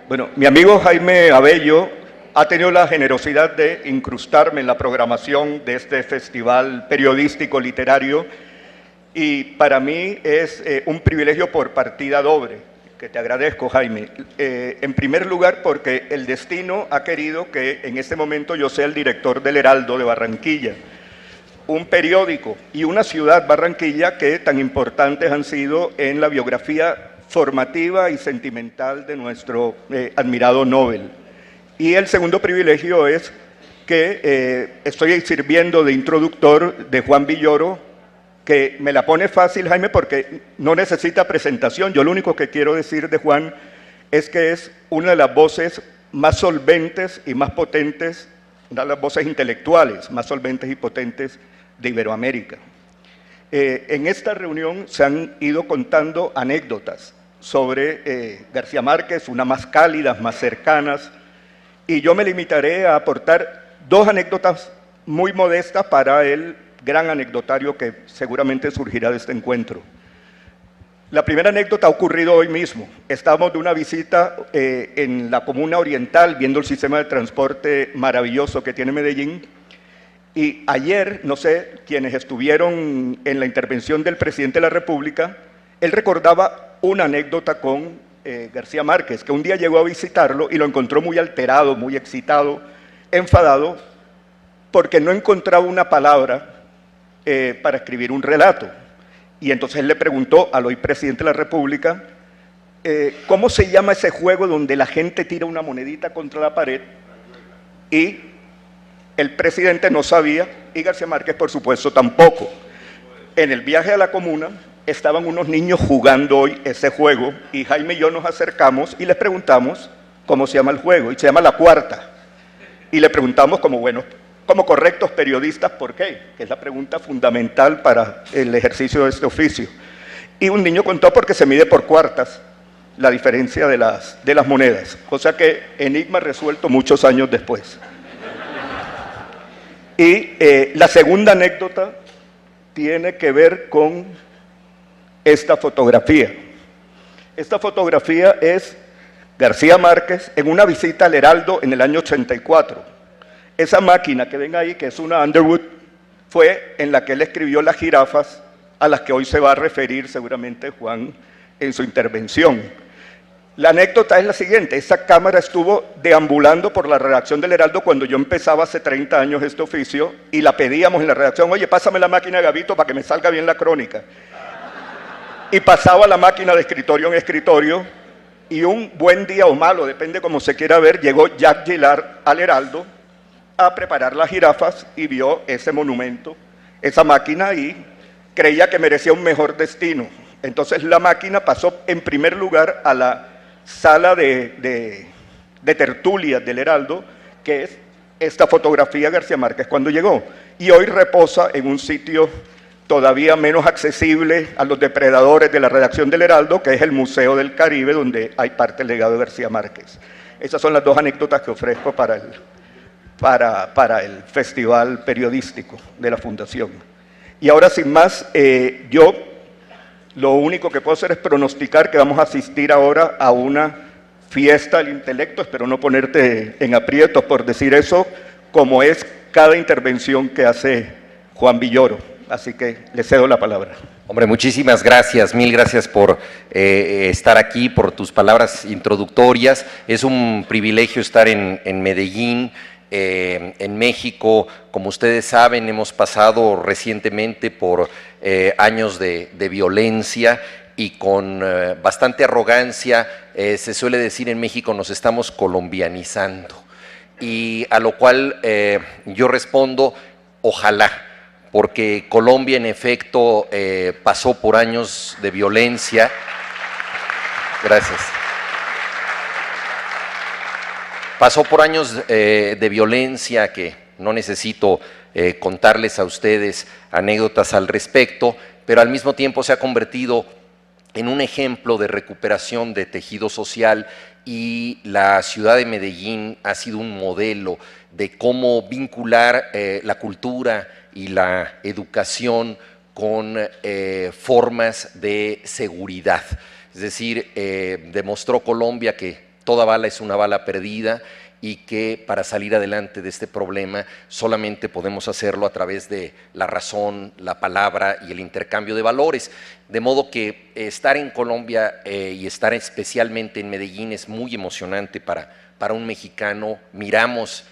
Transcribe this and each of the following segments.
Bueno, mi amigo Jaime Abello ha tenido la generosidad de incrustarme en la programación de este festival periodístico literario y para mí es un privilegio por partida doble, que te agradezco, Jaime. En primer lugar, porque el destino ha querido que en este momento yo sea el director del Heraldo de Barranquilla, un periódico y una ciudad, Barranquilla, que tan importantes han sido en la biografía formativa y sentimental de nuestro admirado Nobel. Y el segundo privilegio es que estoy sirviendo de introductor de Juan Villoro, que me la pone fácil, Jaime, porque no necesita presentación. Yo lo único que quiero decir de Juan es que es una de las voces más solventes y más potentes, una de las voces intelectuales más solventes y potentes de Iberoamérica. En esta reunión se han ido contando anécdotas sobre García Márquez, unas más cálidas, más cercanas, y yo me limitaré a aportar dos anécdotas muy modestas para el gran anecdotario que seguramente surgirá de este encuentro. La primera anécdota ha ocurrido hoy mismo. Estábamos de una visita en la Comuna Oriental, viendo el sistema de transporte maravilloso que tiene Medellín, y ayer, no sé, quienes estuvieron en la intervención del presidente de la República, él recordaba una anécdota con García Márquez, que un día llegó a visitarlo y lo encontró muy alterado, muy excitado, enfadado, porque no encontraba una palabra para escribir un relato. Y entonces él le preguntó al hoy presidente de la República, ¿cómo se llama ese juego donde la gente tira una monedita contra la pared? Y el presidente no sabía, y García Márquez, por supuesto, tampoco. En el viaje a la comuna estaban unos niños jugando hoy ese juego, y Jaime y yo nos acercamos y les preguntamos cómo se llama el juego, y se llama La Cuarta. Y le preguntamos como correctos periodistas, ¿por qué? Que es la pregunta fundamental para el ejercicio de este oficio. Y un niño contó porque se mide por cuartas la diferencia de las monedas, o sea que enigma resuelto muchos años después. Y la segunda anécdota tiene que ver con esta fotografía. Esta fotografía es García Márquez en una visita al Heraldo en el año 84. Esa máquina que ven ahí, que es una Underwood, fue en la que él escribió las jirafas a las que hoy se va a referir seguramente Juan en su intervención. La anécdota es la siguiente: esa cámara estuvo deambulando por la redacción del Heraldo cuando yo empezaba hace 30 años este oficio y la pedíamos en la redacción, oye, pásame la máquina, Gabito, para que me salga bien la crónica. Y pasaba la máquina de escritorio en escritorio y un buen día o malo, depende como se quiera ver, llegó Jacques Gillard al Heraldo a preparar las jirafas y vio ese monumento, esa máquina, y creía que merecía un mejor destino. Entonces la máquina pasó en primer lugar a la sala de tertulias del Heraldo, que es esta fotografía de García Márquez cuando llegó, y hoy reposa en un sitio todavía menos accesible a los depredadores de la redacción del Heraldo, que es el Museo del Caribe, donde hay parte del legado de García Márquez. Esas son las dos anécdotas que ofrezco para el festival periodístico de la Fundación. Y ahora, sin más, yo lo único que puedo hacer es pronosticar que vamos a asistir ahora a una fiesta del intelecto. Espero no ponerte en aprietos por decir eso, como es cada intervención que hace Juan Villoro. Así que le cedo la palabra. Hombre, muchísimas gracias, mil gracias por estar aquí, por tus palabras introductorias. Es un privilegio estar en Medellín, en México. Como ustedes saben, hemos pasado recientemente por años de violencia y con bastante arrogancia, se suele decir en México, nos estamos colombianizando. Y a lo cual yo respondo, ojalá, porque Colombia en efecto pasó por años de violencia. Gracias. Pasó por años de violencia que no necesito contarles a ustedes anécdotas al respecto, pero al mismo tiempo se ha convertido en un ejemplo de recuperación de tejido social, y la ciudad de Medellín ha sido un modelo de cómo vincular la cultura y la educación con formas de seguridad. Es decir, demostró Colombia que toda bala es una bala perdida y que para salir adelante de este problema solamente podemos hacerlo a través de la razón, la palabra y el intercambio de valores. De modo que estar en Colombia y estar especialmente en Medellín es muy emocionante para un mexicano. Miramos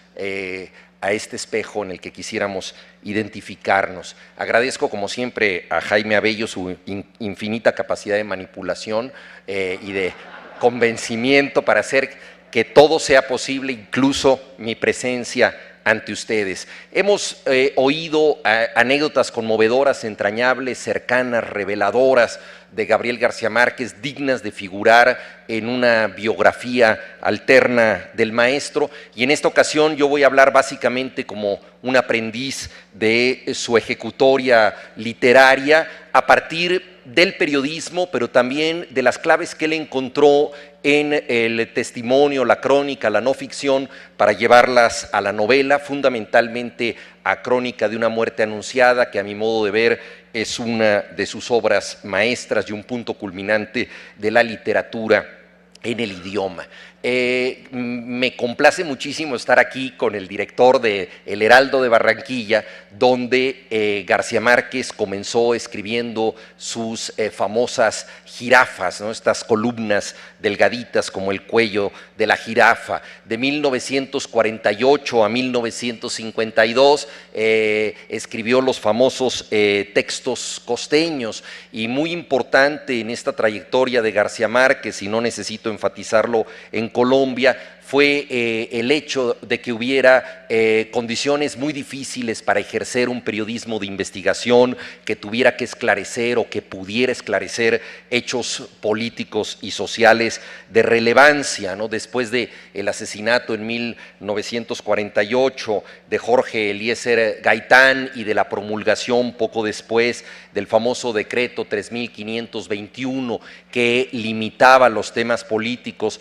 a este espejo en el que quisiéramos identificarnos. Agradezco como siempre a Jaime Abello su infinita capacidad de manipulación y de convencimiento para hacer que todo sea posible, incluso mi presencia ante ustedes. Hemos oído anécdotas conmovedoras, entrañables, cercanas, reveladoras de Gabriel García Márquez, dignas de figurar en una biografía alterna del maestro, y en esta ocasión yo voy a hablar básicamente como un aprendiz de su ejecutoria literaria a partir del periodismo, pero también de las claves que él encontró en el testimonio, la crónica, la no ficción, para llevarlas a la novela, fundamentalmente a Crónica de una muerte anunciada, que a mi modo de ver es una de sus obras maestras y un punto culminante de la literatura en el idioma. Me complace muchísimo estar aquí con el director de El Heraldo de Barranquilla, donde García Márquez comenzó escribiendo sus famosas jirafas, ¿no? Estas columnas delgaditas como el cuello de la jirafa. De 1948 a 1952 escribió los famosos textos costeños, y muy importante en esta trayectoria de García Márquez, y no necesito enfatizarlo en Colombia, fue el hecho de que hubiera condiciones muy difíciles para ejercer un periodismo de investigación que tuviera que esclarecer o que pudiera esclarecer hechos políticos y sociales de relevancia, ¿no? Después del asesinato en 1948 de Jorge Eliezer Gaitán y de la promulgación poco después del famoso decreto 3521 que limitaba los temas políticos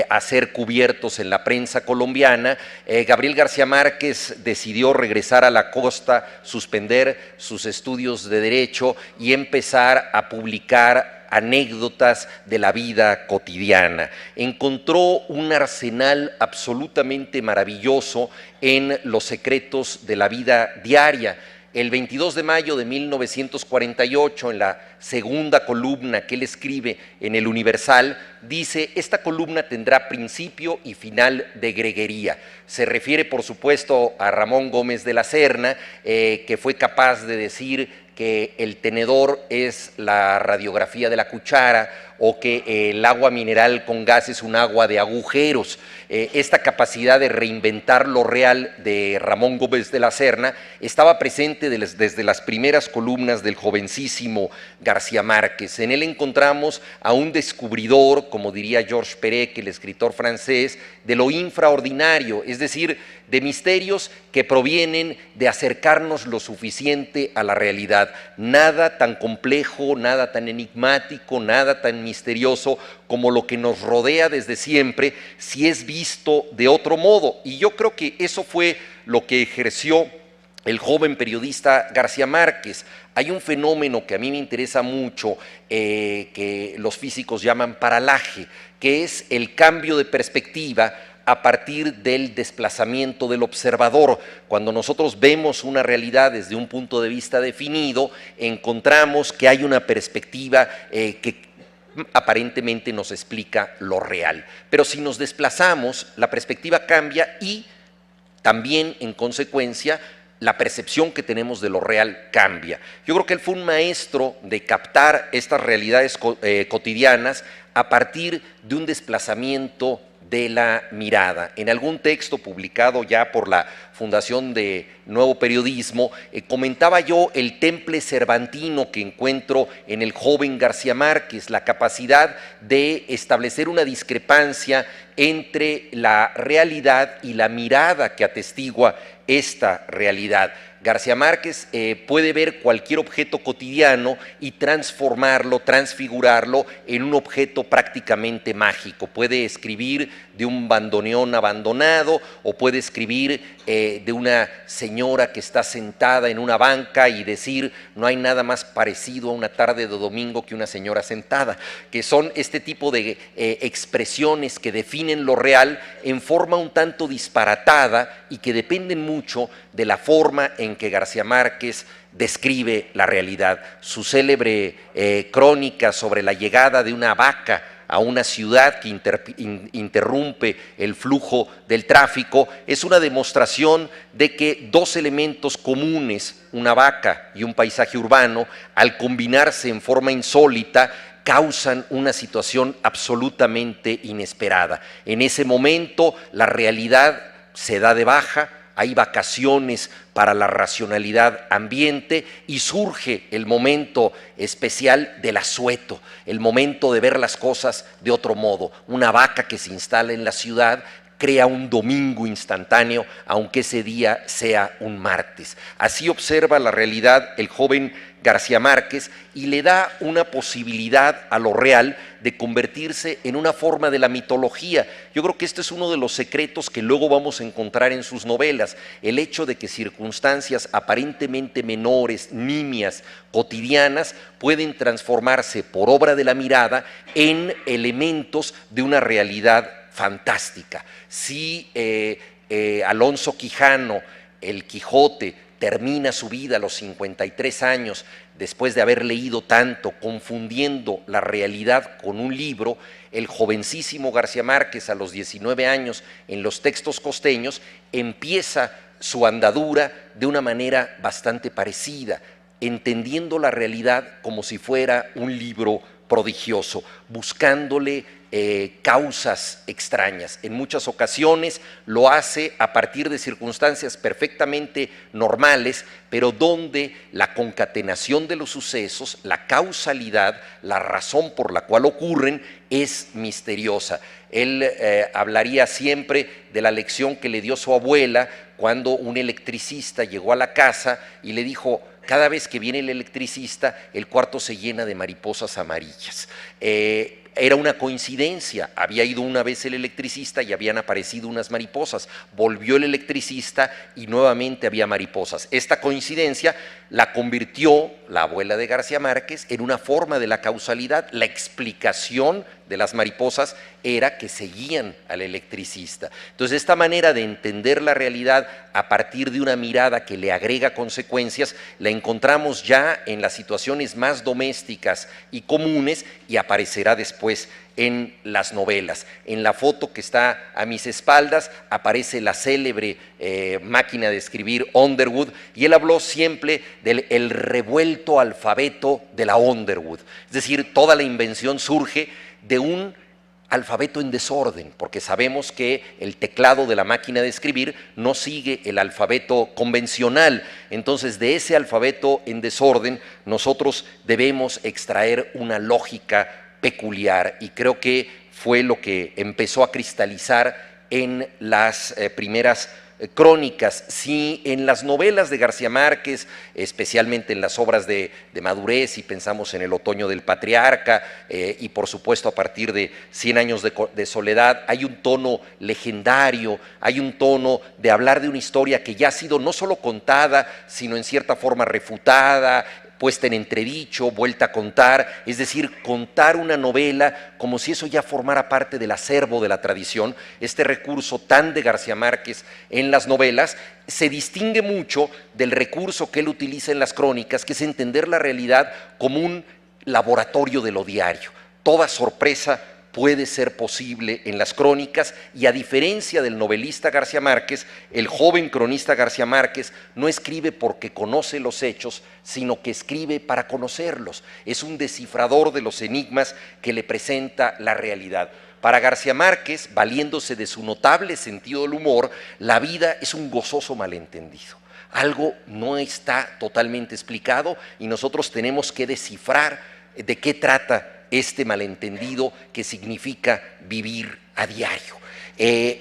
a ser cubiertos en la prensa colombiana, Gabriel García Márquez decidió regresar a la costa, suspender sus estudios de Derecho y empezar a publicar anécdotas de la vida cotidiana. Encontró un arsenal absolutamente maravilloso en los secretos de la vida diaria. El 22 de mayo de 1948, en la segunda columna que él escribe en El Universal, dice: esta columna tendrá principio y final de greguería. Se refiere, por supuesto, a Ramón Gómez de la Serna, que fue capaz de decir que el tenedor es la radiografía de la cuchara, o que el agua mineral con gas es un agua de agujeros. Esta capacidad de reinventar lo real de Ramón Gómez de la Serna estaba presente desde las primeras columnas del jovencísimo García Márquez. En él encontramos a un descubridor, como diría Georges Perec, el escritor francés, de lo infraordinario, es decir, de misterios que provienen de acercarnos lo suficiente a la realidad. Nada tan complejo, nada tan enigmático, nada tan misterioso como lo que nos rodea desde siempre, si es visto de otro modo. Y yo creo que eso fue lo que ejerció el joven periodista García Márquez. Hay un fenómeno que a mí me interesa mucho, que los físicos llaman paralaje, que es el cambio de perspectiva a partir del desplazamiento del observador. Cuando nosotros vemos una realidad desde un punto de vista definido, encontramos que hay una perspectiva que aparentemente nos explica lo real. Pero si nos desplazamos, la perspectiva cambia y también, en consecuencia, la percepción que tenemos de lo real cambia. Yo creo que él fue un maestro de captar estas realidades cotidianas a partir de un desplazamiento de la mirada. En algún texto publicado ya por la Fundación de Nuevo Periodismo, comentaba yo el temple cervantino que encuentro en el joven García Márquez, la capacidad de establecer una discrepancia entre la realidad y la mirada que atestigua esta realidad. García Márquez puede ver cualquier objeto cotidiano y transformarlo, transfigurarlo en un objeto prácticamente mágico. Puede escribir de un bandoneón abandonado, o puede escribir de una señora que está sentada en una banca y decir no hay nada más parecido a una tarde de domingo que una señora sentada, que son este tipo de expresiones que definen lo real en forma un tanto disparatada y que dependen mucho de la forma en que García Márquez describe la realidad. Su célebre crónica sobre la llegada de una vaca a una ciudad que interrumpe el flujo del tráfico es una demostración de que dos elementos comunes, una vaca y un paisaje urbano, al combinarse en forma insólita, causan una situación absolutamente inesperada. En ese momento la realidad se da de baja, hay vacaciones para la racionalidad ambiente y surge el momento especial del asueto, el momento de ver las cosas de otro modo. Una vaca que se instala en la ciudad crea un domingo instantáneo, aunque ese día sea un martes. Así observa la realidad el joven García Márquez y le da una posibilidad a lo real de convertirse en una forma de la mitología. Yo creo que este es uno de los secretos que luego vamos a encontrar en sus novelas, el hecho de que circunstancias aparentemente menores, nimias, cotidianas, pueden transformarse por obra de la mirada en elementos de una realidad fantástica. Si Alonso Quijano, el Quijote, termina su vida a los 53 años, después de haber leído tanto, confundiendo la realidad con un libro, el jovencísimo García Márquez a los 19 años en Los textos costeños empieza su andadura de una manera bastante parecida, entendiendo la realidad como si fuera un libro prodigioso, buscándole causas extrañas. En muchas ocasiones lo hace a partir de circunstancias perfectamente normales, pero donde la concatenación de los sucesos, la causalidad, la razón por la cual ocurren es misteriosa. Él hablaría siempre de la lección que le dio su abuela cuando un electricista llegó a la casa y le dijo: cada vez que viene el electricista, el cuarto se llena de mariposas amarillas. Era una coincidencia, había ido una vez el electricista y habían aparecido unas mariposas, volvió el electricista y nuevamente había mariposas. Esta coincidencia la convirtió la abuela de García Márquez en una forma de la causalidad. La explicación de las mariposas era que seguían al electricista. Entonces, esta manera de entender la realidad a partir de una mirada que le agrega consecuencias, la encontramos ya en las situaciones más domésticas y comunes y aparecerá después en las novelas. En la foto que está a mis espaldas aparece la célebre máquina de escribir Underwood, y él habló siempre del revuelto alfabeto de la Underwood. Es decir, toda la invención surge de un alfabeto en desorden, porque sabemos que el teclado de la máquina de escribir no sigue el alfabeto convencional. Entonces, de ese alfabeto en desorden nosotros debemos extraer una lógica peculiar, y creo que fue lo que empezó a cristalizar en las primeras crónicas. Si en las novelas de García Márquez, especialmente en las obras de madurez, y pensamos en El otoño del patriarca y por supuesto a partir de 100 años de soledad, hay un tono legendario, hay un tono de hablar de una historia que ya ha sido no solo contada, sino en cierta forma refutada, puesta en entredicho, vuelta a contar, es decir, contar una novela como si eso ya formara parte del acervo de la tradición. Este recurso tan de García Márquez en las novelas se distingue mucho del recurso que él utiliza en las crónicas, que es entender la realidad como un laboratorio de lo diario. Toda sorpresa puede ser posible en las crónicas, y a diferencia del novelista García Márquez, el joven cronista García Márquez no escribe porque conoce los hechos, sino que escribe para conocerlos. Es un descifrador de los enigmas que le presenta la realidad. Para García Márquez, valiéndose de su notable sentido del humor, la vida es un gozoso malentendido. Algo no está totalmente explicado y nosotros tenemos que descifrar de qué trata este malentendido que significa vivir a diario.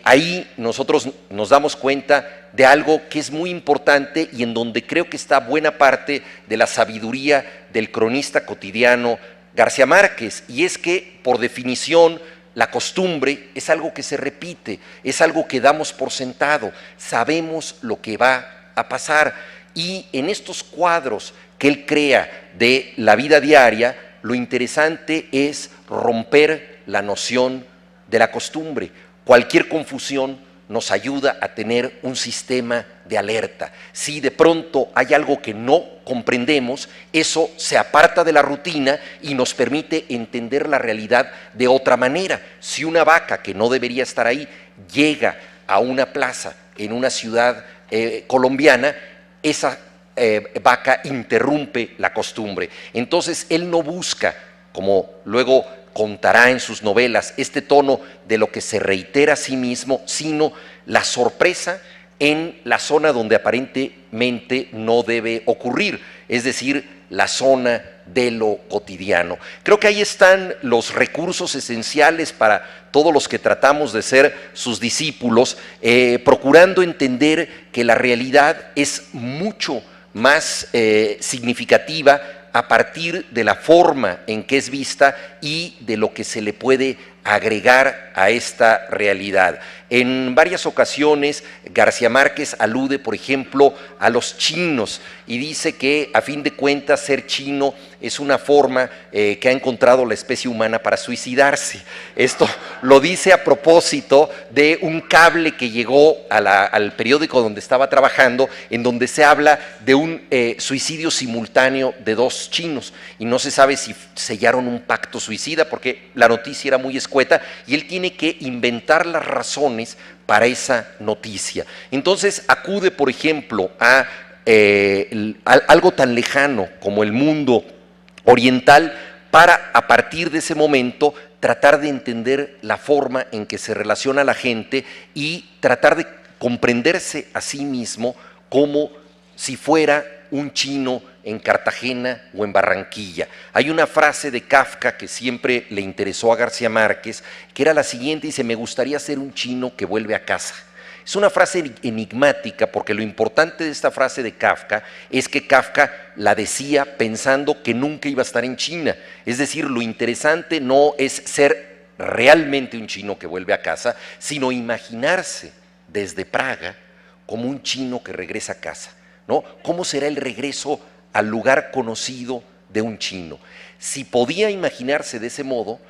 Ahí nosotros nos damos cuenta de algo que es muy importante y en donde creo que está buena parte de la sabiduría del cronista cotidiano García Márquez, y es que, por definición, la costumbre es algo que se repite, es algo que damos por sentado, sabemos lo que va a pasar. Y en estos cuadros que él crea de la vida diaria, lo interesante es romper la noción de la costumbre. Cualquier confusión nos ayuda a tener un sistema de alerta. Si de pronto hay algo que no comprendemos, eso se aparta de la rutina y nos permite entender la realidad de otra manera. Si una vaca que no debería estar ahí llega a una plaza en una ciudad colombiana, esa vaca interrumpe la costumbre. Entonces él no busca, como luego contará en sus novelas, este tono de lo que se reitera a sí mismo, sino la sorpresa en la zona donde aparentemente no debe ocurrir, es decir, la zona de lo cotidiano. Creo que ahí están los recursos esenciales para todos los que tratamos de ser sus discípulos, procurando entender que la realidad es mucho más significativa a partir de la forma en que es vista y de lo que se le puede agregar a esta realidad. En varias ocasiones García Márquez alude, por ejemplo, a los chinos y dice que a fin de cuentas ser chino es una forma que ha encontrado la especie humana para suicidarse. Esto lo dice a propósito de un cable que llegó al periódico donde estaba trabajando, en donde se habla de un suicidio simultáneo de dos chinos y no se sabe si sellaron un pacto suicida porque la noticia era muy escueta y él tiene que inventar las razones para esa noticia. Entonces acude, por ejemplo, a algo tan lejano como el mundo oriental para, a partir de ese momento, tratar de entender la forma en que se relaciona la gente y tratar de comprenderse a sí mismo como si fuera un chino en Cartagena o en Barranquilla. Hay una frase de Kafka que siempre le interesó a García Márquez, que era la siguiente, dice: me gustaría ser un chino que vuelve a casa. Es una frase enigmática porque lo importante de esta frase de Kafka es que Kafka la decía pensando que nunca iba a estar en China. Es decir, lo interesante no es ser realmente un chino que vuelve a casa, sino imaginarse desde Praga como un chino que regresa a casa, ¿no? ¿Cómo será el regreso al lugar conocido de un chino? Si podía imaginarse de ese modo,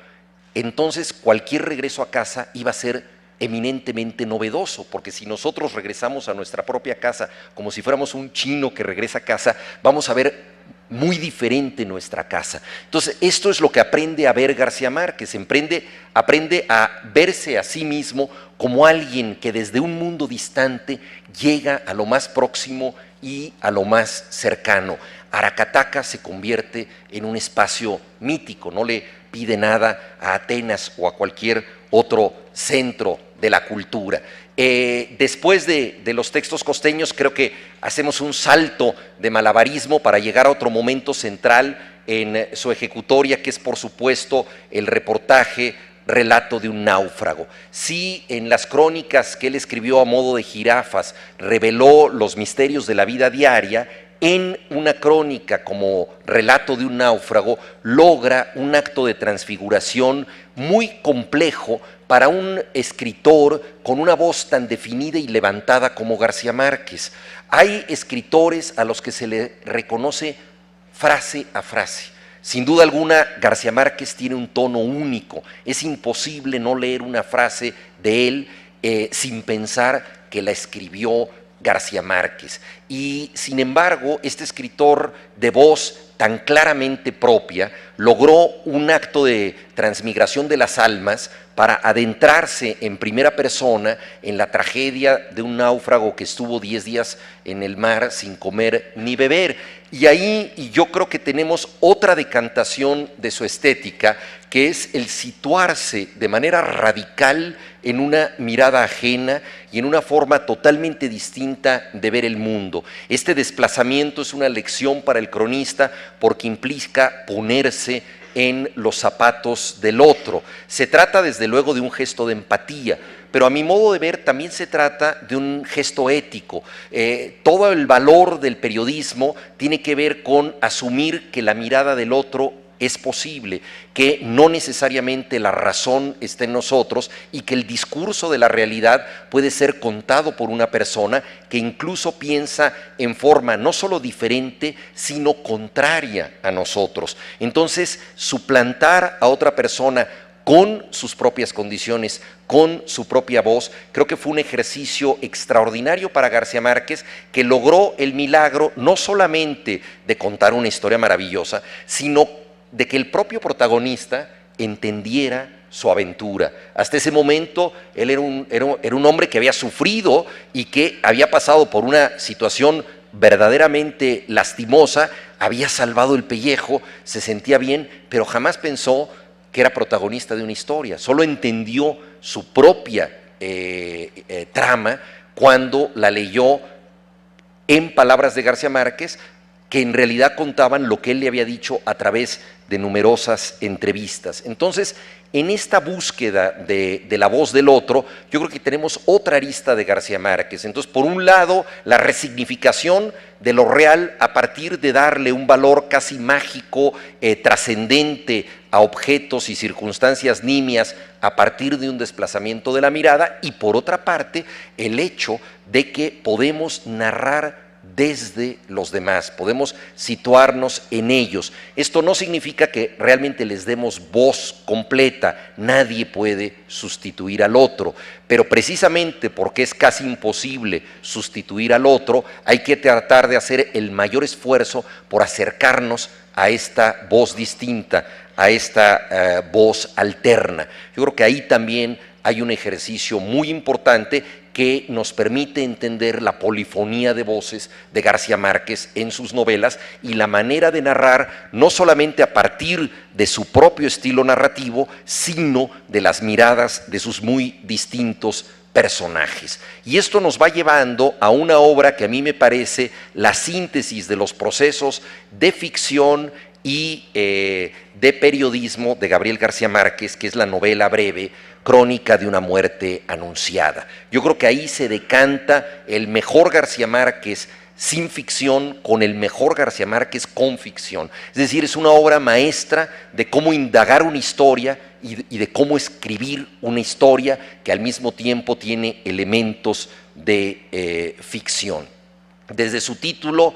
entonces cualquier regreso a casa iba a ser eminentemente novedoso, porque si nosotros regresamos a nuestra propia casa como si fuéramos un chino que regresa a casa, vamos a ver muy diferente nuestra casa. Entonces, esto es lo que aprende a ver García Márquez, aprende a verse a sí mismo como alguien que desde un mundo distante llega a lo más próximo y a lo más cercano. Aracataca se convierte en un espacio mítico, no le pide nada a Atenas o a cualquier otro centro de la cultura. Después de los textos costeños, creo que hacemos un salto de malabarismo para llegar a otro momento central en su ejecutoria, que es por supuesto el reportaje Relato de un náufrago. Sí, en las crónicas que él escribió a modo de jirafas reveló los misterios de la vida diaria, en una crónica como Relato de un náufrago logra un acto de transfiguración muy complejo para un escritor con una voz tan definida y levantada como García Márquez. Hay escritores a los que se le reconoce frase a frase. Sin duda alguna, García Márquez tiene un tono único. Es imposible no leer una frase de él sin pensar que la escribió García Márquez. Y sin embargo, este escritor de voz tan claramente propia logró un acto de transmigración de las almas para adentrarse en primera persona en la tragedia de un náufrago que estuvo 10 días en el mar sin comer ni beber. Y ahí yo creo que tenemos otra decantación de su estética, que es el situarse de manera radical en una mirada ajena y en una forma totalmente distinta de ver el mundo. Este desplazamiento es una lección para el cronista porque implica ponerse en los zapatos del otro. Se trata desde luego de un gesto de empatía, pero a mi modo de ver también se trata de un gesto ético. Todo el valor del periodismo tiene que ver con asumir que la mirada del otro es posible, que no necesariamente la razón esté en nosotros y que el discurso de la realidad puede ser contado por una persona que incluso piensa en forma no solo diferente, sino contraria a nosotros. Entonces, suplantar a otra persona con sus propias condiciones, con su propia voz, creo que fue un ejercicio extraordinario para García Márquez, que logró el milagro no solamente de contar una historia maravillosa, sino de que el propio protagonista entendiera su aventura. Hasta ese momento él era un hombre que había sufrido y que había pasado por una situación verdaderamente lastimosa, había salvado el pellejo, se sentía bien, pero jamás pensó que era protagonista de una historia. Solo entendió su propia trama cuando la leyó en palabras de García Márquez, que en realidad contaban lo que él le había dicho a través de numerosas entrevistas. Entonces, en esta búsqueda de la voz del otro, yo creo que tenemos otra arista de García Márquez. Entonces, por un lado, la resignificación de lo real a partir de darle un valor casi mágico, trascendente a objetos y circunstancias nimias a partir de un desplazamiento de la mirada, y por otra parte, el hecho de que podemos narrar desde los demás, podemos situarnos en ellos. Esto no significa que realmente les demos voz completa, nadie puede sustituir al otro, pero precisamente porque es casi imposible sustituir al otro, hay que tratar de hacer el mayor esfuerzo por acercarnos a esta voz distinta, a esta voz alterna. Yo creo que ahí también hay un ejercicio muy importante que nos permite entender la polifonía de voces de García Márquez en sus novelas y la manera de narrar no solamente a partir de su propio estilo narrativo, sino de las miradas de sus muy distintos personajes. Y esto nos va llevando a una obra que a mí me parece la síntesis de los procesos de ficción y de periodismo de Gabriel García Márquez, que es la novela breve Crónica de una muerte anunciada. Yo creo que ahí se decanta el mejor García Márquez sin ficción con el mejor García Márquez con ficción. Es decir, es una obra maestra de cómo indagar una historia y de cómo escribir una historia que al mismo tiempo tiene elementos de ficción. Desde su título,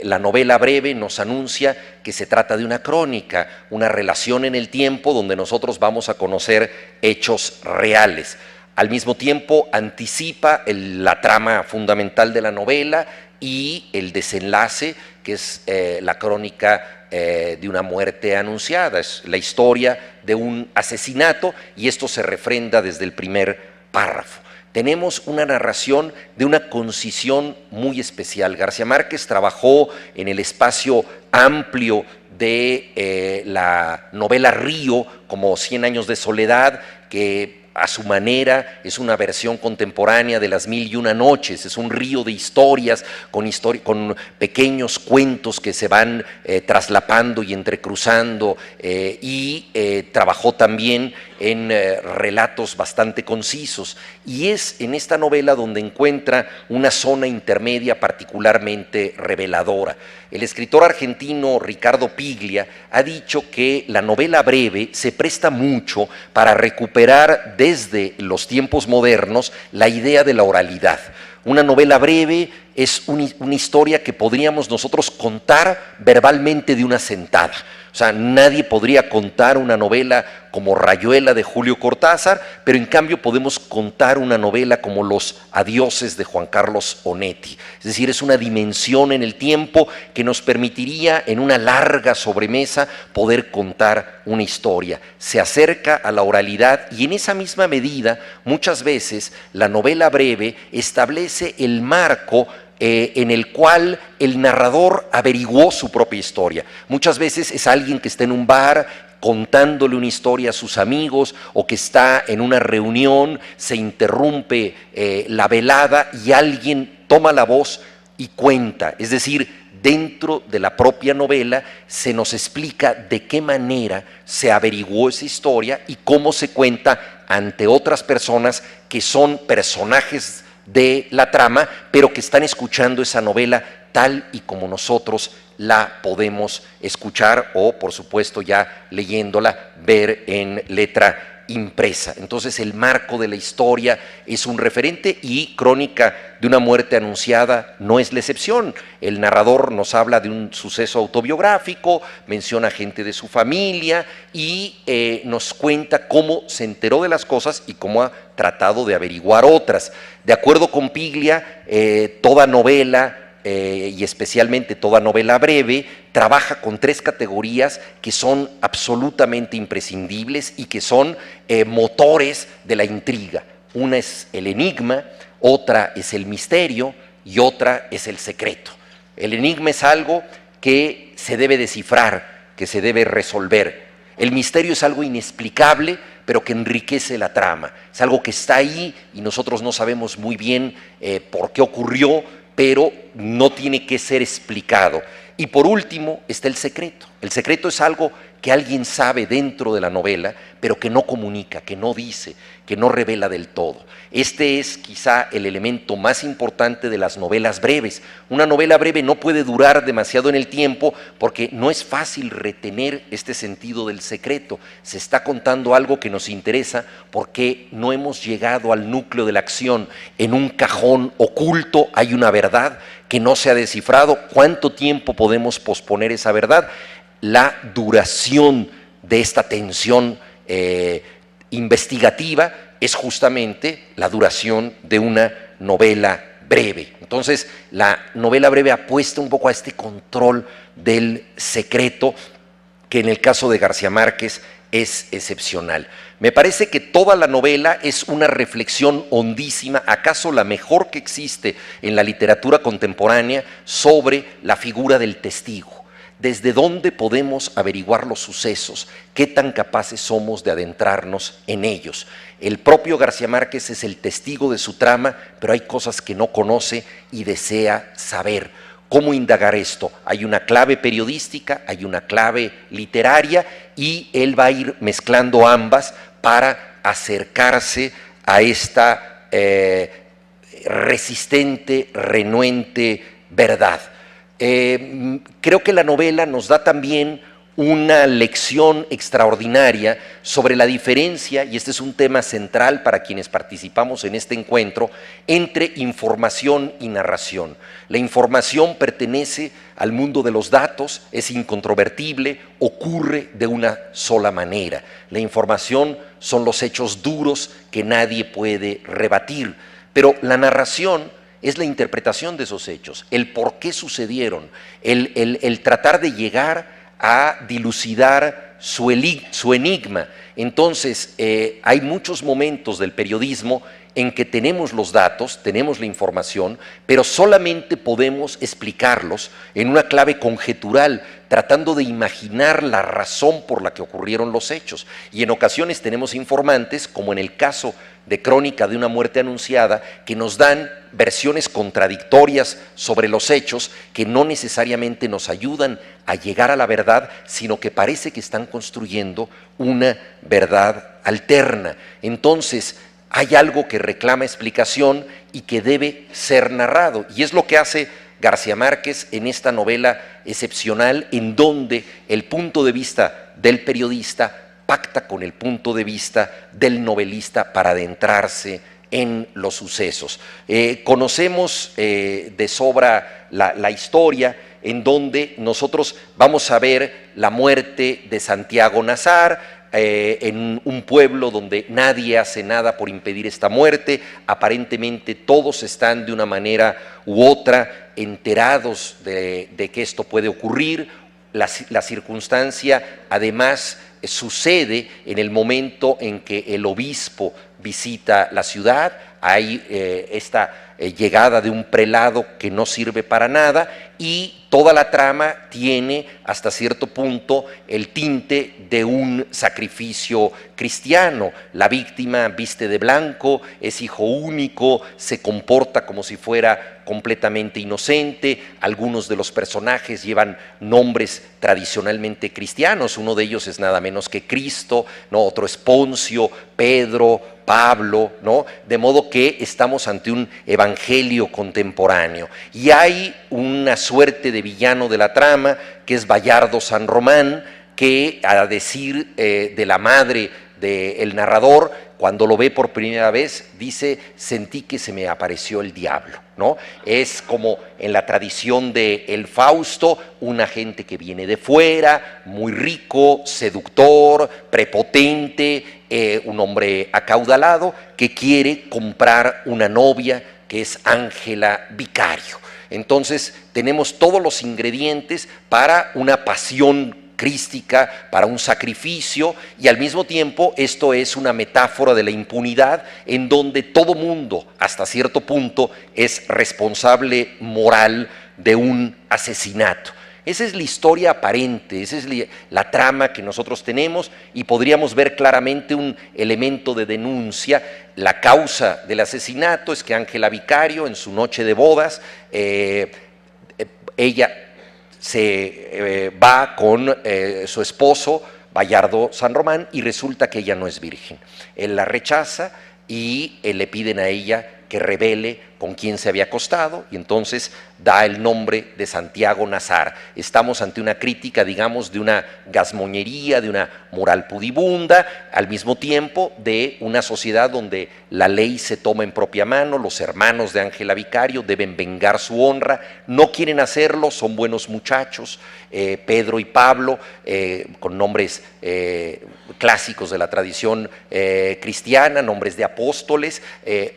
la novela breve nos anuncia que se trata de una crónica, una relación en el tiempo donde nosotros vamos a conocer hechos reales. Al mismo tiempo anticipa la trama fundamental de la novela y el desenlace, que es la crónica de una muerte anunciada, es la historia de un asesinato, y esto se refrenda desde el primer párrafo. Tenemos una narración de una concisión muy especial. García Márquez trabajó en el espacio amplio de la novela Río, como 100 años de soledad, que a su manera es una versión contemporánea de Las Mil y Una Noches, es un río de historias con pequeños cuentos que se van traslapando y entrecruzando, y trabajó también en relatos bastante concisos, y es en esta novela donde encuentra una zona intermedia particularmente reveladora. El escritor argentino Ricardo Piglia ha dicho que la novela breve se presta mucho para recuperar desde los tiempos modernos la idea de la oralidad. Una novela breve es una historia que podríamos nosotros contar verbalmente de una sentada. O sea, nadie podría contar una novela como Rayuela de Julio Cortázar, pero en cambio podemos contar una novela como Los Adioses de Juan Carlos Onetti. Es decir, es una dimensión en el tiempo que nos permitiría en una larga sobremesa poder contar una historia. Se acerca a la oralidad y en esa misma medida muchas veces la novela breve establece el marco en el cual el narrador averiguó su propia historia. Muchas veces es alguien que está en un bar contándole una historia a sus amigos, o que está en una reunión, se interrumpe la velada y alguien toma la voz y cuenta. Es decir, dentro de la propia novela se nos explica de qué manera se averiguó esa historia y cómo se cuenta ante otras personas que son personajes de la trama, pero que están escuchando esa novela tal y como nosotros la podemos escuchar o, por supuesto, ya leyéndola, ver en letra impresa. Entonces el marco de la historia es un referente y Crónica de una muerte anunciada no es la excepción. El narrador nos habla de un suceso autobiográfico, menciona gente de su familia y nos cuenta cómo se enteró de las cosas y cómo ha tratado de averiguar otras. De acuerdo con Piglia, toda novela y especialmente toda novela breve, trabaja con 3 categorías que son absolutamente imprescindibles y que son motores de la intriga. Una es el enigma, otra es el misterio y otra es el secreto. El enigma es algo que se debe descifrar, que se debe resolver. El misterio es algo inexplicable, pero que enriquece la trama. Es algo que está ahí y nosotros no sabemos muy bien por qué ocurrió, pero no tiene que ser explicado. Y por último está el secreto. El secreto es algo que alguien sabe dentro de la novela, pero que no comunica, que no dice, que no revela del todo. Este es quizá el elemento más importante de las novelas breves. Una novela breve no puede durar demasiado en el tiempo porque no es fácil retener este sentido del secreto. Se está contando algo que nos interesa porque no hemos llegado al núcleo de la acción. En un cajón oculto hay una verdad que no se ha descifrado. ¿Cuánto tiempo podemos posponer esa verdad? La duración de esta tensión investigativa es justamente la duración de una novela breve. Entonces, la novela breve apuesta un poco a este control del secreto, que en el caso de García Márquez es excepcional. Me parece que toda la novela es una reflexión hondísima, acaso la mejor que existe en la literatura contemporánea, sobre la figura del testigo. ¿Desde dónde podemos averiguar los sucesos? ¿Qué tan capaces somos de adentrarnos en ellos? El propio García Márquez es el testigo de su trama, pero hay cosas que no conoce y desea saber. ¿Cómo indagar esto? Hay una clave periodística, hay una clave literaria y él va a ir mezclando ambas para acercarse a esta resistente, renuente verdad. Creo que la novela nos da también una lección extraordinaria sobre la diferencia, y este es un tema central para quienes participamos en este encuentro, entre información y narración. La información pertenece al mundo de los datos, es incontrovertible, ocurre de una sola manera. La información son los hechos duros que nadie puede rebatir, pero la narración es la interpretación de esos hechos, el por qué sucedieron, el tratar de llegar a dilucidar su enigma. Entonces, hay muchos momentos del periodismo en que tenemos los datos, tenemos la información, pero solamente podemos explicarlos en una clave conjetural, tratando de imaginar la razón por la que ocurrieron los hechos. Y en ocasiones tenemos informantes, como en el caso de Crónica de una muerte anunciada, que nos dan versiones contradictorias sobre los hechos que no necesariamente nos ayudan a llegar a la verdad, sino que parece que están construyendo una verdad alterna. Entonces, hay algo que reclama explicación y que debe ser narrado, y es lo que hace García Márquez en esta novela excepcional, en donde el punto de vista del periodista pacta con el punto de vista del novelista para adentrarse en los sucesos. Conocemos de sobra la historia, en donde nosotros vamos a ver la muerte de Santiago Nazar, en un pueblo donde nadie hace nada por impedir esta muerte. Aparentemente todos están de una manera u otra enterados de que esto puede ocurrir. La circunstancia además sucede en el momento en que el obispo visita la ciudad. Hay esta llegada de un prelado que no sirve para nada, y toda la trama tiene hasta cierto punto el tinte de un sacrificio cristiano. La víctima viste de blanco, es hijo único, se comporta como si fuera completamente inocente. Algunos de los personajes llevan nombres tradicionalmente cristianos, uno de ellos es nada menos que Cristo, ¿no? Otro es Poncio, Pedro, Pablo, ¿no? De modo que estamos ante un evangelio contemporáneo. Y hay una suerte de villano de la trama, que es Bayardo San Román, que a decir de la madre del narrador, cuando lo ve por primera vez, dice: sentí que se me apareció el diablo, ¿no? Es como en la tradición de el Fausto, un agente que viene de fuera, muy rico, seductor, prepotente, un hombre acaudalado, que quiere comprar una novia que es Ángela Vicario. Entonces tenemos todos los ingredientes para una pasión crística, para un sacrificio, y al mismo tiempo esto es una metáfora de la impunidad, en donde todo mundo hasta cierto punto es responsable moral de un asesinato. Esa es la historia aparente, esa es la trama que nosotros tenemos, y podríamos ver claramente un elemento de denuncia. La causa del asesinato es que Ángela Vicario, en su noche de bodas, ella se va con su esposo, Bayardo San Román, y resulta que ella no es virgen. Él la rechaza y le piden a ella que revele con quién se había acostado, y entonces da el nombre de Santiago Nazar. Estamos ante una crítica, digamos, de una gazmoñería, de una moral pudibunda, al mismo tiempo de una sociedad donde la ley se toma en propia mano. Los hermanos de Ángela Vicario deben vengar su honra, no quieren hacerlo, son buenos muchachos, Pedro y Pablo, con nombres clásicos de la tradición cristiana, nombres de apóstoles,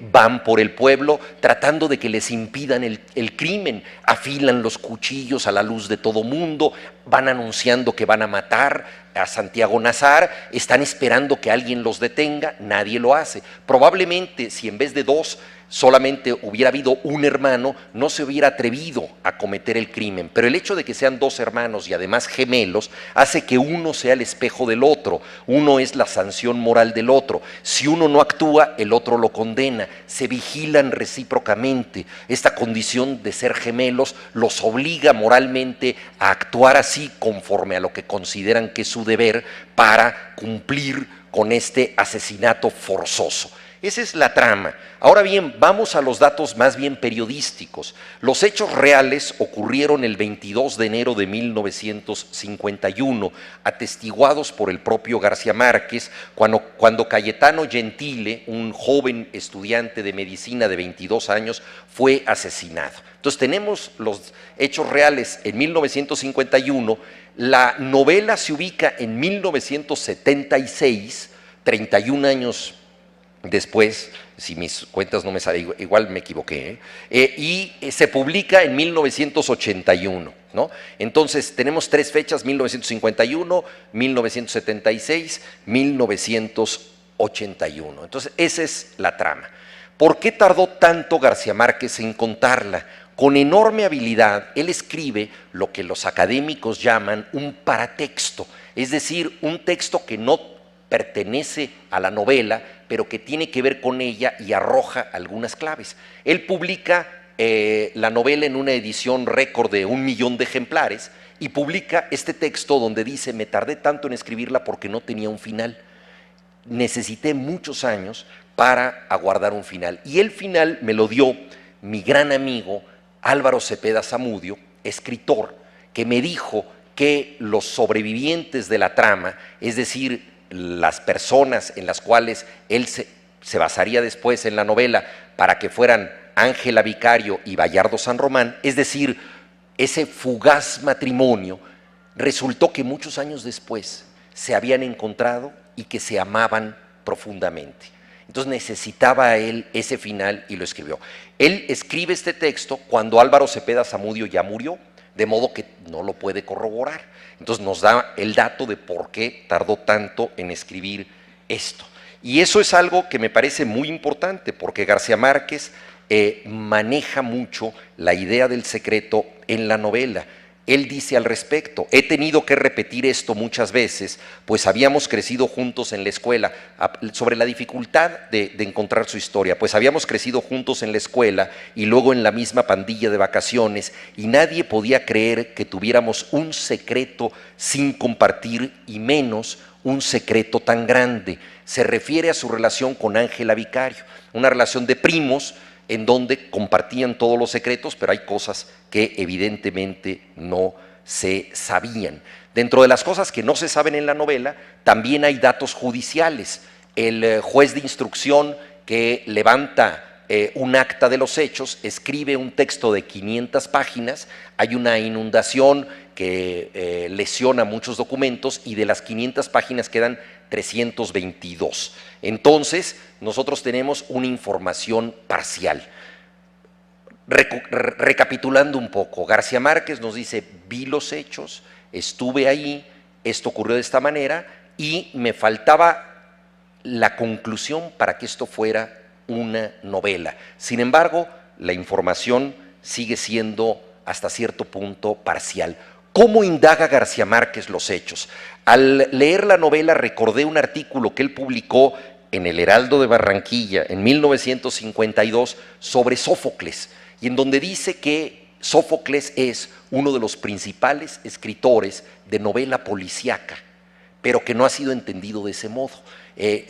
van por el pueblo tratando de que les impidan el crimen, afilan los cuchillos a la luz de todo mundo, van anunciando que van a matar a Santiago Nazar, están esperando que alguien los detenga, nadie lo hace. Probablemente si en vez de dos solamente hubiera habido un hermano, no se hubiera atrevido a cometer el crimen, pero el hecho de que sean dos hermanos y además gemelos hace que uno sea el espejo del otro, uno es la sanción moral del otro. Si uno no actúa, el otro lo condena, se vigilan recíprocamente. Esta condición de ser gemelos los obliga moralmente a actuar así conforme a lo que consideran que es su deber para cumplir con este asesinato forzoso. Esa es la trama. Ahora bien, vamos a los datos más bien periodísticos. Los hechos reales ocurrieron el 22 de enero de 1951, atestiguados por el propio García Márquez, cuando Cayetano Gentile, un joven estudiante de medicina de 22 años, fue asesinado. Entonces tenemos los hechos reales en 1951, la novela se ubica en 1976, 31 años después, si mis cuentas no me salen, igual me equivoqué, y se publica en 1981, ¿no? Entonces tenemos tres fechas: 1951, 1976, 1981. Entonces esa es la trama. ¿Por qué tardó tanto García Márquez en contarla? Con enorme habilidad, él escribe lo que los académicos llaman un paratexto, es decir, un texto que no pertenece a la novela, pero que tiene que ver con ella y arroja algunas claves. Él publica la novela en una edición récord de 1 millón de ejemplares y publica este texto donde dice: me tardé tanto en escribirla porque no tenía un final. Necesité muchos años para aguardar un final. Y el final me lo dio mi gran amigo Álvaro Cepeda Zamudio, escritor, que me dijo que los sobrevivientes de la trama, es decir, las personas en las cuales él se basaría después en la novela para que fueran Ángela Vicario y Bayardo San Román, es decir, ese fugaz matrimonio, resultó que muchos años después se habían encontrado y que se amaban profundamente. Entonces necesitaba él ese final y lo escribió. Él escribe este texto cuando Álvaro Cepeda Zamudio ya murió, de modo que no lo puede corroborar. Entonces nos da el dato de por qué tardó tanto en escribir esto. Y eso es algo que me parece muy importante, porque García Márquez maneja mucho la idea del secreto en la novela. Él dice al respecto: he tenido que repetir esto muchas veces, pues habíamos crecido juntos en la escuela, sobre la dificultad de encontrar su historia, pues habíamos crecido juntos en la escuela y luego en la misma pandilla de vacaciones, y nadie podía creer que tuviéramos un secreto sin compartir, y menos un secreto tan grande. Se refiere a su relación con Ángela Vicario, una relación de primos en donde compartían todos los secretos, pero hay cosas que evidentemente no se sabían. Dentro de las cosas que no se saben en la novela, también hay datos judiciales. El juez de instrucción que levanta un acta de los hechos, escribe un texto de 500 páginas, hay una inundación que lesiona muchos documentos y de las 500 páginas quedan 322. Entonces, nosotros tenemos una información parcial. Recapitulando un poco, García Márquez nos dice, vi los hechos, estuve ahí, esto ocurrió de esta manera y me faltaba la conclusión para que esto fuera una novela. Sin embargo, la información sigue siendo hasta cierto punto parcial. ¿Cómo indaga García Márquez los hechos? Al leer la novela recordé un artículo que él publicó en el Heraldo de Barranquilla en 1952 sobre Sófocles, y en donde dice que Sófocles es uno de los principales escritores de novela policíaca, pero que no ha sido entendido de ese modo.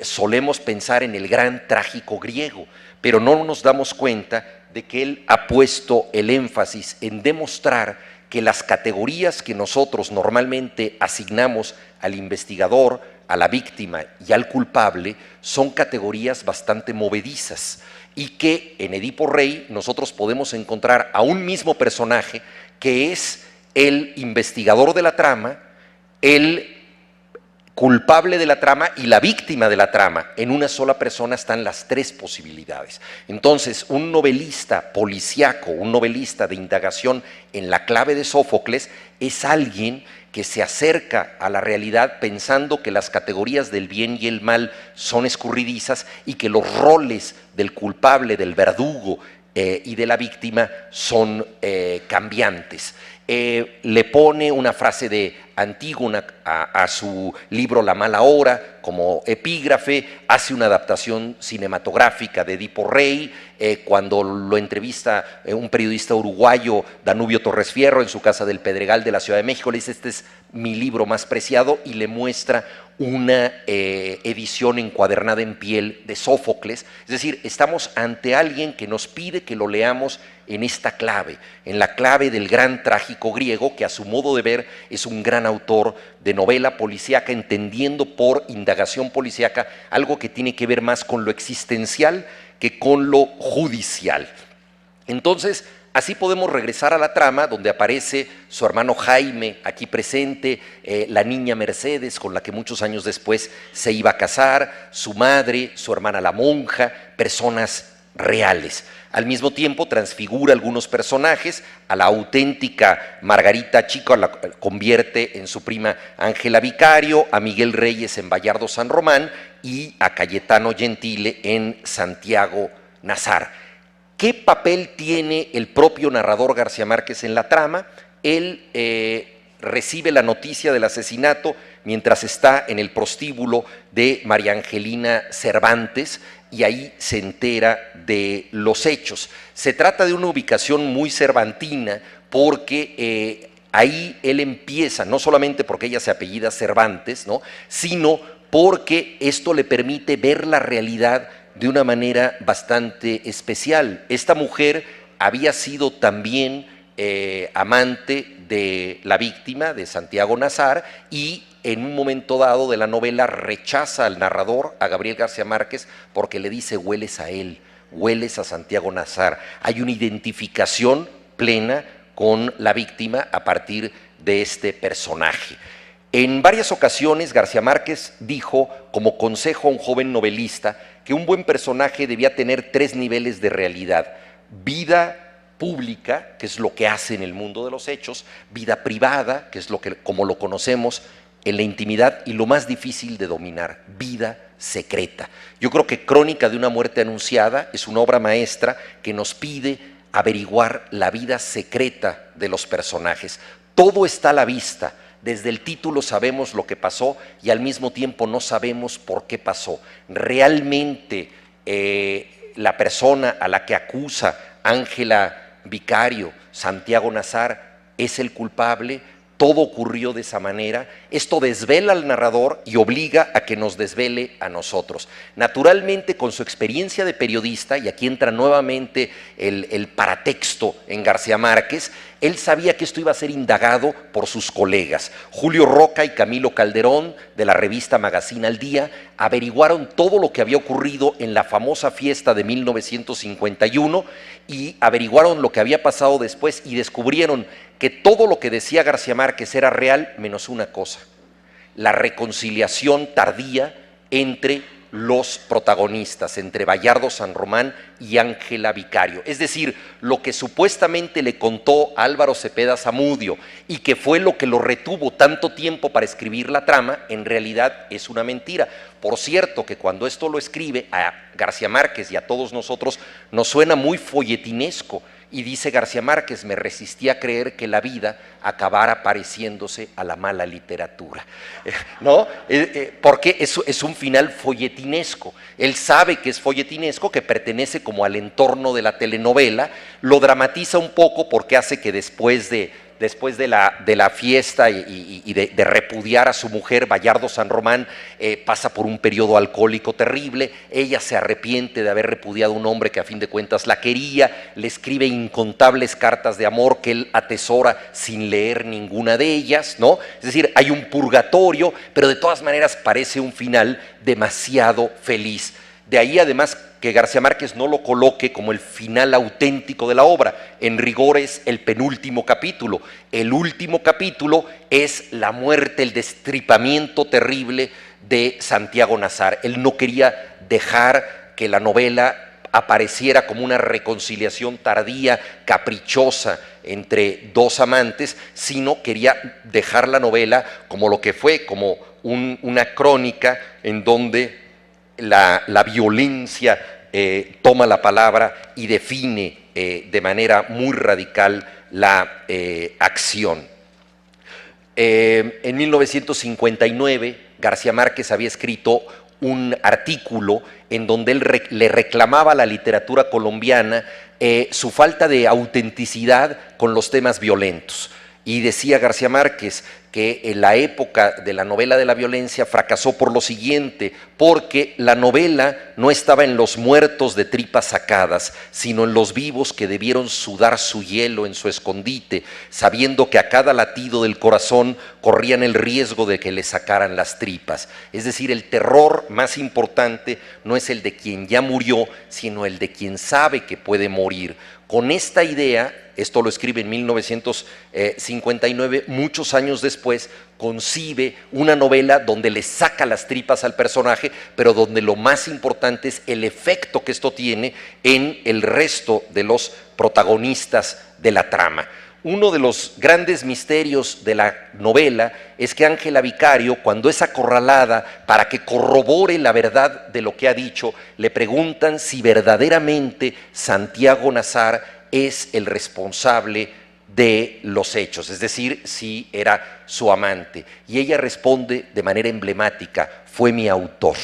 Solemos pensar en el gran trágico griego, pero no nos damos cuenta de que él ha puesto el énfasis en demostrar que las categorías que nosotros normalmente asignamos al investigador, a la víctima y al culpable son categorías bastante movedizas, y que en Edipo Rey nosotros podemos encontrar a un mismo personaje que es el investigador de la trama, el culpable de la trama y la víctima de la trama. En una sola persona están las tres posibilidades. Entonces, un novelista policíaco, un novelista de indagación en la clave de Sófocles, es alguien que se acerca a la realidad pensando que las categorías del bien y el mal son escurridizas y que los roles del culpable, del verdugo y de la víctima son cambiantes. Le pone una frase de Antígona a su libro La mala hora como epígrafe, hace una adaptación cinematográfica de Edipo Rey, cuando lo entrevista un periodista uruguayo, Danubio Torres Fierro, en su casa del Pedregal de la Ciudad de México, le dice: este es mi libro más preciado, y le muestra una edición encuadernada en piel de Sófocles. Es decir, estamos ante alguien que nos pide que lo leamos en esta clave, en la clave del gran trágico griego, que a su modo de ver es un gran autor de novela policíaca, entendiendo por indagación policíaca algo que tiene que ver más con lo existencial que con lo judicial. Entonces, así podemos regresar a la trama, donde aparece su hermano Jaime, aquí presente, la niña Mercedes, con la que muchos años después se iba a casar, su madre, su hermana la monja, personas reales. Al mismo tiempo transfigura algunos personajes, a la auténtica Margarita Chico la convierte en su prima Ángela Vicario, a Miguel Reyes en Bayardo San Román y a Cayetano Gentile en Santiago Nazar. ¿Qué papel tiene el propio narrador García Márquez en la trama? Él recibe la noticia del asesinato mientras está en el prostíbulo de María Angelina Cervantes, y ahí se entera de los hechos. Se trata de una ubicación muy cervantina porque ahí él empieza, no solamente porque ella se apellida Cervantes, ¿no?, sino porque esto le permite ver la realidad de una manera bastante especial. Esta mujer había sido también amante de la víctima, de Santiago Nazar, y en un momento dado de la novela rechaza al narrador, a Gabriel García Márquez, porque le dice: hueles a él, hueles a Santiago Nazar. Hay una identificación plena con la víctima a partir de este personaje. En varias ocasiones García Márquez dijo como consejo a un joven novelista que un buen personaje debía tener 3 niveles de realidad: vida pública, que es lo que hace en el mundo de los hechos; vida privada, que es lo que, como lo conocemos en la intimidad; y lo más difícil de dominar, vida secreta. Yo creo que Crónica de una muerte anunciada es una obra maestra que nos pide averiguar la vida secreta de los personajes. Todo está a la vista. Desde el título sabemos lo que pasó y al mismo tiempo no sabemos por qué pasó. Realmente la persona a la que acusa Ángela Vicario, Santiago Nazar, es el culpable. todo ocurrió de esa manera. Esto desvela al narrador y obliga a que nos desvele a nosotros. Naturalmente, con su experiencia de periodista, y aquí entra nuevamente el paratexto en García Márquez, él sabía que esto iba a ser indagado por sus colegas. Julio Roca y Camilo Calderón, de la revista Magazine al Día, averiguaron todo lo que había ocurrido en la famosa fiesta de 1951 y averiguaron lo que había pasado después y descubrieron que todo lo que decía García Márquez era real, menos una cosa: la reconciliación tardía entre los protagonistas, entre Bayardo San Román y Ángela Vicario. Es decir, lo que supuestamente le contó Álvaro Cepeda Zamudio y que fue lo que lo retuvo tanto tiempo para escribir la trama, en realidad es una mentira. Por cierto, que cuando esto lo escribe, a García Márquez y a todos nosotros nos suena muy folletinesco. Y dice García Márquez: me resistí a creer que la vida acabara pareciéndose a la mala literatura. ¿No? Porque es un final folletinesco. Él sabe que es folletinesco, que pertenece como al entorno de la telenovela, lo dramatiza un poco porque hace que después de la fiesta y de repudiar a su mujer, Bayardo San Román pasa por un periodo alcohólico terrible. Ella se arrepiente de haber repudiado a un hombre que a fin de cuentas la quería, le escribe incontables cartas de amor que él atesora sin leer ninguna de ellas, ¿no? Es decir, hay un purgatorio, pero de todas maneras parece un final demasiado feliz. De ahí además que García Márquez no lo coloque como el final auténtico de la obra. En rigor es el penúltimo capítulo. El último capítulo es la muerte, el destripamiento terrible de Santiago Nazar. Él no quería dejar que la novela apareciera como una reconciliación tardía, caprichosa entre dos amantes, sino quería dejar la novela como lo que fue, como una crónica en donde la violencia toma la palabra y define de manera muy radical la acción. En 1959, García Márquez había escrito un artículo en donde él le reclamaba a la literatura colombiana su falta de autenticidad con los temas violentos. Y decía García Márquez que en la época de la novela de la violencia fracasó por lo siguiente: porque la novela no estaba en los muertos de tripas sacadas, sino en los vivos que debieron sudar su hielo en su escondite, sabiendo que a cada latido del corazón corrían el riesgo de que le sacaran las tripas. Es decir, el terror más importante no es el de quien ya murió, sino el de quien sabe que puede morir. Con esta idea, esto lo escribe en 1959, muchos años después, concibe una novela donde le saca las tripas al personaje, pero donde lo más importante es el efecto que esto tiene en el resto de los protagonistas de la trama. Uno de los grandes misterios de la novela es que Ángela Vicario, cuando es acorralada para que corrobore la verdad de lo que ha dicho, le preguntan si verdaderamente Santiago Nazar es el responsable de los hechos, es decir, si era su amante. Y ella responde de manera emblemática: fue mi autor.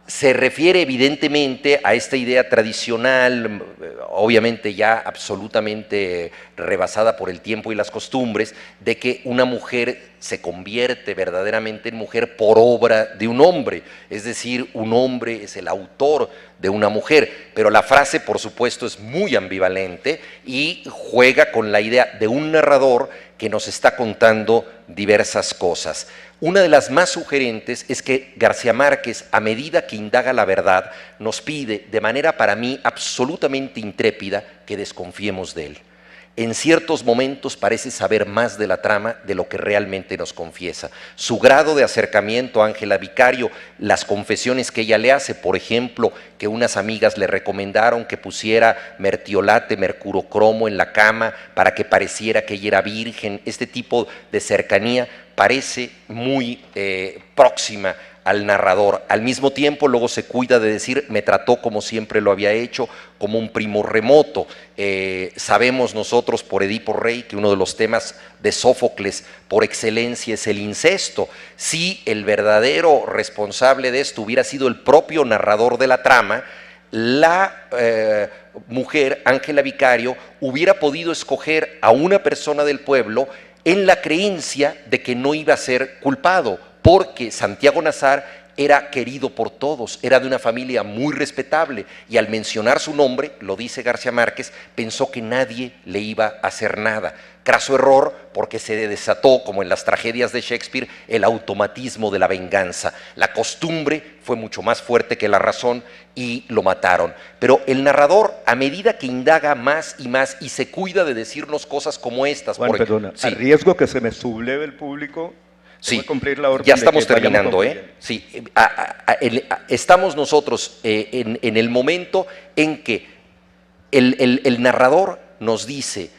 Se refiere evidentemente a esta idea tradicional, obviamente ya absolutamente rebasada por el tiempo y las costumbres, de que una mujer se convierte verdaderamente en mujer por obra de un hombre, es decir, un hombre es el autor de una mujer, pero la frase por supuesto es muy ambivalente y juega con la idea de un narrador que nos está contando diversas cosas. Una de las más sugerentes es que García Márquez, a medida que indaga la verdad, nos pide, de manera para mí absolutamente intrépida, que desconfiemos de él. En ciertos momentos parece saber más de la trama de lo que realmente nos confiesa. Su grado de acercamiento a Ángela Vicario, las confesiones que ella le hace, por ejemplo, que unas amigas le recomendaron que pusiera mertiolate, mercurocromo en la cama para que pareciera que ella era virgen, este tipo de cercanía parece muy próxima al narrador. Al mismo tiempo, luego se cuida de decir: me trató como siempre lo había hecho, como un primo remoto. Sabemos nosotros por Edipo Rey que uno de los temas de Sófocles por excelencia es el incesto. Si el verdadero responsable de esto hubiera sido el propio narrador de la trama, la mujer, Ángela Vicario, hubiera podido escoger a una persona del pueblo en la creencia de que no iba a ser culpado, porque Santiago Nazar era querido por todos, era de una familia muy respetable y al mencionar su nombre, lo dice García Márquez, pensó que nadie le iba a hacer nada. Craso error, porque se desató, como en las tragedias de Shakespeare, el automatismo de la venganza. La costumbre fue mucho más fuerte que la razón y lo mataron. Pero el narrador, a medida que indaga más y se cuida de decirnos cosas como estas… Juan, perdona, sí. a riesgo que se me subleve el público… Sí, cumplir la orden ya estamos de que terminando, Sí, estamos nosotros en el momento en que el narrador nos dice: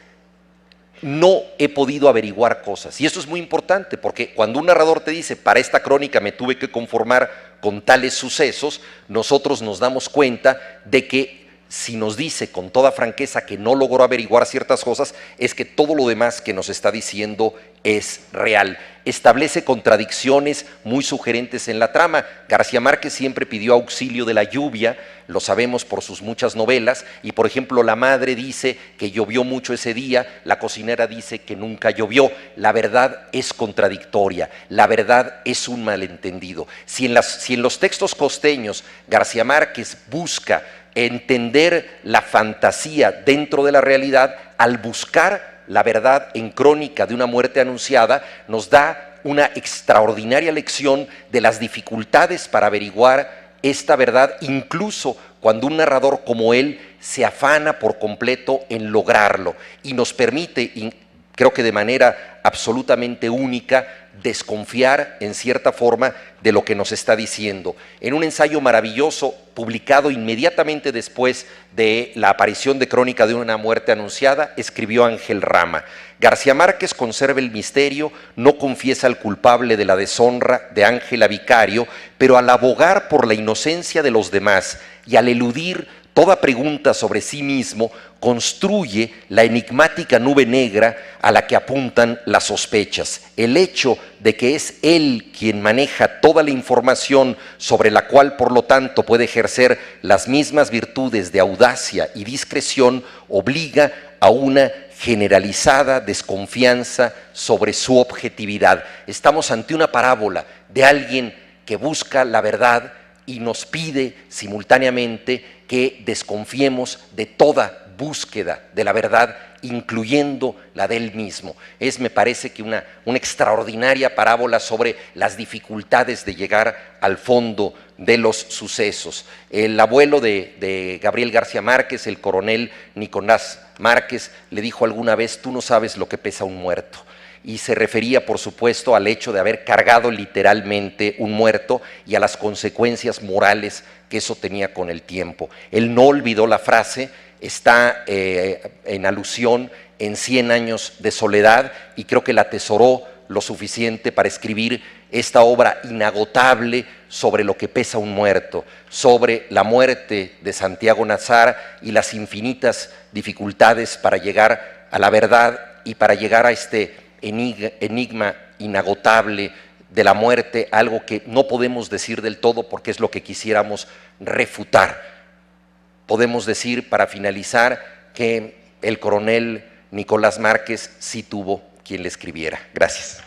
no he podido averiguar cosas. Y esto es muy importante, porque cuando un narrador te dice, para esta crónica me tuve que conformar con tales sucesos, nosotros nos damos cuenta de que si nos dice con toda franqueza que no logró averiguar ciertas cosas, es que todo lo demás que nos está diciendo es real. Establece contradicciones muy sugerentes en la trama. García Márquez siempre pidió auxilio de la lluvia, lo sabemos por sus muchas novelas, y por ejemplo la madre dice que llovió mucho ese día, la cocinera dice que nunca llovió. La verdad es contradictoria, la verdad es un malentendido. Si en los textos costeños García Márquez busca entender la fantasía dentro de la realidad, al buscar la verdad en Crónica de una muerte anunciada, nos da una extraordinaria lección de las dificultades para averiguar esta verdad, incluso cuando un narrador como él se afana por completo en lograrlo y nos permite, creo que de manera absolutamente única, desconfiar en cierta forma de lo que nos está diciendo. En un ensayo maravilloso publicado inmediatamente después de la aparición de Crónica de una muerte anunciada, escribió Ángel Rama: García Márquez conserva el misterio, no confiesa al culpable de la deshonra de Ángela Vicario, pero al abogar por la inocencia de los demás y al eludir toda pregunta sobre sí mismo, construye la enigmática nube negra a la que apuntan las sospechas. El hecho de que es él quien maneja toda la información sobre la cual, por lo tanto, puede ejercer las mismas virtudes de audacia y discreción, obliga a una generalizada desconfianza sobre su objetividad. Estamos ante una parábola de alguien que busca la verdad y nos pide simultáneamente que desconfiemos de toda búsqueda de la verdad, incluyendo la de él mismo. Es, me parece, que una extraordinaria parábola sobre las dificultades de llegar al fondo de los sucesos. El abuelo de Gabriel García Márquez, el coronel Nicolás Márquez, le dijo alguna vez: tú no sabes lo que pesa un muerto. Y se refería, por supuesto, al hecho de haber cargado literalmente un muerto y a las consecuencias morales que eso tenía con el tiempo. Él no olvidó la frase, está en alusión en 100 años de soledad, y creo que la atesoró lo suficiente para escribir esta obra inagotable sobre lo que pesa un muerto, sobre la muerte de Santiago Nazar y las infinitas dificultades para llegar a la verdad y para llegar a este enigma inagotable de la muerte, algo que no podemos decir del todo porque es lo que quisiéramos refutar. Podemos decir, para finalizar, que el coronel Nicolás Márquez sí tuvo quien le escribiera. Gracias.